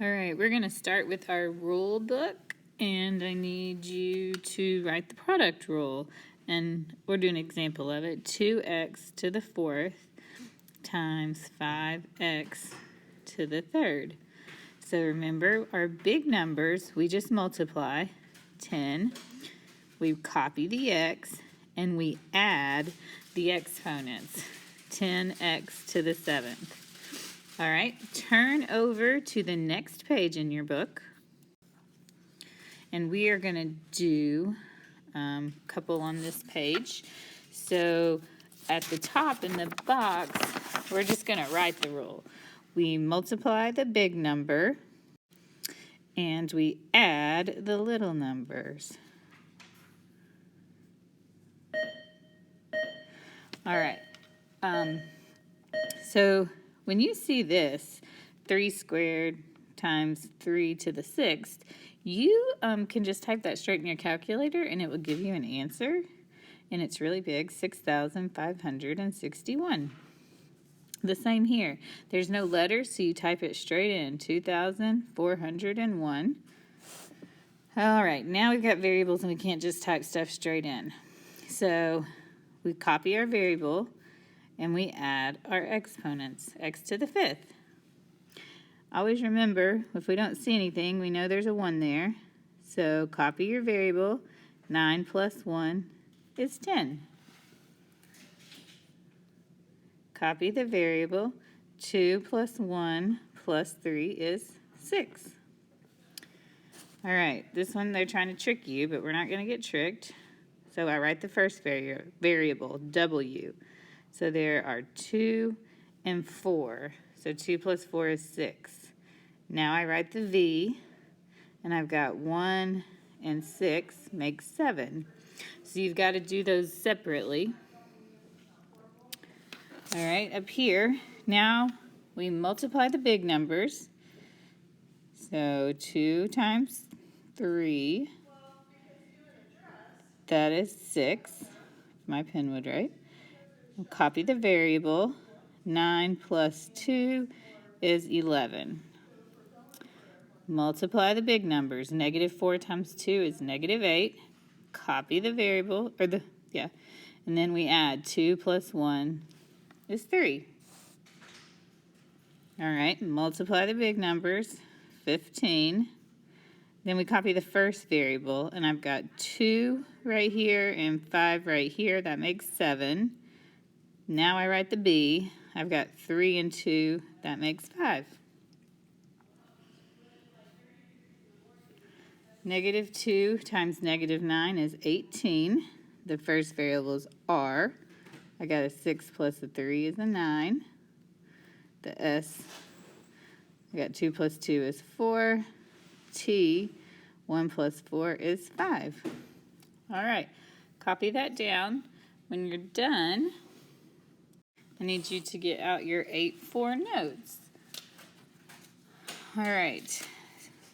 All right, we're going to start with our rule book, and I need you to write the product rule. And we'll do an example of it. 2x to the fourth times 5x to the third. So remember, our big numbers, we just multiply. 10. We copy the x, and we add the exponents. 10x to the seventh. All right, turn over to the next page in your book, and we are going to do a couple on this page. So at the top in the box, we're just going to write the rule. We multiply the big number, and we add the little numbers. All right, so when you see this, 3 squared times 3 to the sixth, you can just type that straight in your calculator and it will give you an answer. And it's really big, 6,561. The same here. There's no letters, so you type it straight in, 2,401. All right, now we've got variables and we can't just type stuff straight in. So we copy our variable, and we add our exponents, x to the fifth. Always remember, if we don't see anything, we know there's a 1 there. So copy your variable. 9 plus 1 is 10. Copy the variable. 2 plus 1 plus 3 is 6. All right, this one they're trying to trick you, but we're not going to get tricked. So I write the first variable, w. So there are 2 and 4. So 2 plus 4 is 6. Now I write the v, and I've got 1 and 6 makes 7. So you've got to do those separately. All right, up here, now we multiply the big numbers. So 2 times 3, that is 6. My pen would write. We'll copy the variable. 9 plus 2 is 11. Multiply the big numbers. -4 times 2 is -8. Copy the variable, and then we add 2 plus 1 is 3. All right, multiply the big numbers. 15. Then we copy the first variable, and I've got 2 right here and 5 right here. That makes 7. Now I write the b. I've got 3 and 2. That makes 5. -2 times -9 is 18. The first variable is r. I got a 6 plus a 3 is a 9. The s, I got 2 plus 2 is 4. T, 1 plus 4 is 5. All right, copy that down. When you're done, I need you to get out your 8-4 notes. All right,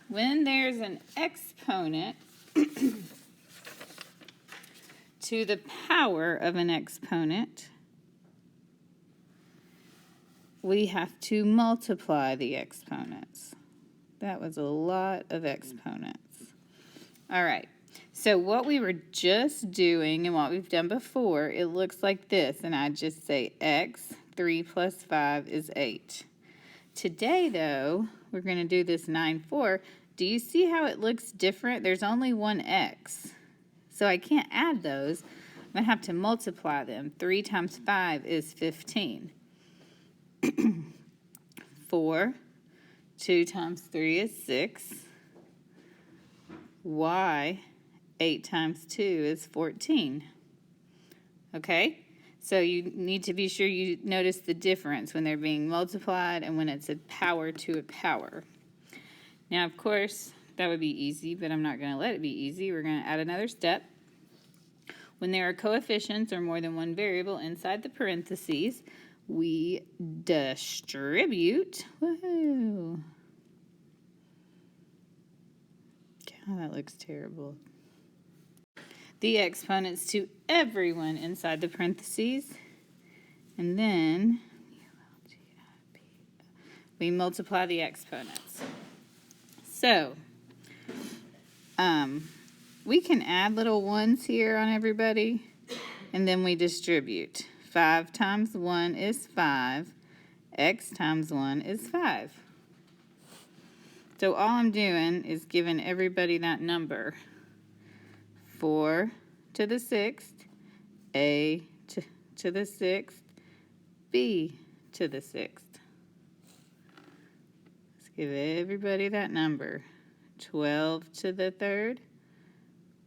when there's an exponent to the power of an exponent, we have to multiply the exponents. That was a lot of exponents. All right, so what we were just doing and what we've done before, it looks like this, and I just say x, 3 plus 5 is 8. Today, though, we're going to do this 9-4. Do you see how it looks different? There's only one x, so I can't add those. I'm going to have to multiply them. 3 times 5 is 15. 4. 2 times 3 is 6. Y, 8 times 2 is 14. Okay? So you need to be sure you notice the difference when they're being multiplied and when it's a power to a power. Now, of course, that would be easy, but I'm not going to let it be easy. We're going to add another step. When there are coefficients or more than one variable inside the parentheses, we distribute. Woohoo! God, that looks terrible. The exponents to everyone inside the parentheses, and then we multiply the exponents. So, we can add little ones here on everybody, and then we distribute. 5 times 1 is 5. X times 1 is 5. So all I'm doing is giving everybody that number. 4 to the 6th, A to the 6th, B to the 6th. Let's give everybody that number. 12 to the 3rd,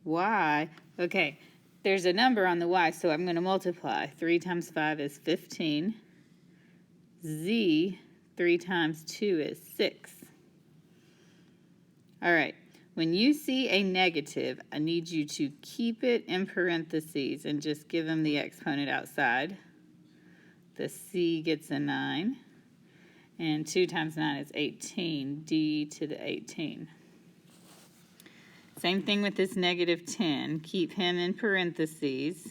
Y. Okay, there's a number on the Y, so I'm going to multiply. 3 times 5 is 15. Z, 3 times 2 is 6. All right, when you see a negative, I need you to keep it in parentheses and just give them the exponent outside. The C gets a 9, and 2 times 9 is 18, D to the 18. Same thing with this negative 10. Keep him in parentheses.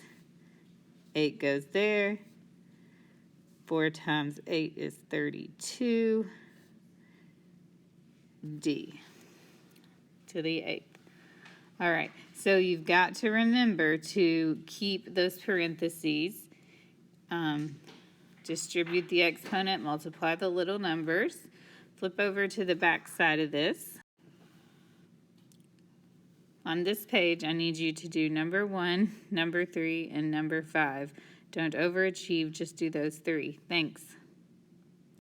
8 goes there. 4 times 8 is 32. D to the 8th. All right, so you've got to remember to keep those parentheses. Distribute the exponent, multiply the little numbers. Flip over to the back side of this. On this page, I need you to do number 1, number 3, and number 5. Don't overachieve, just do those 3. Thanks.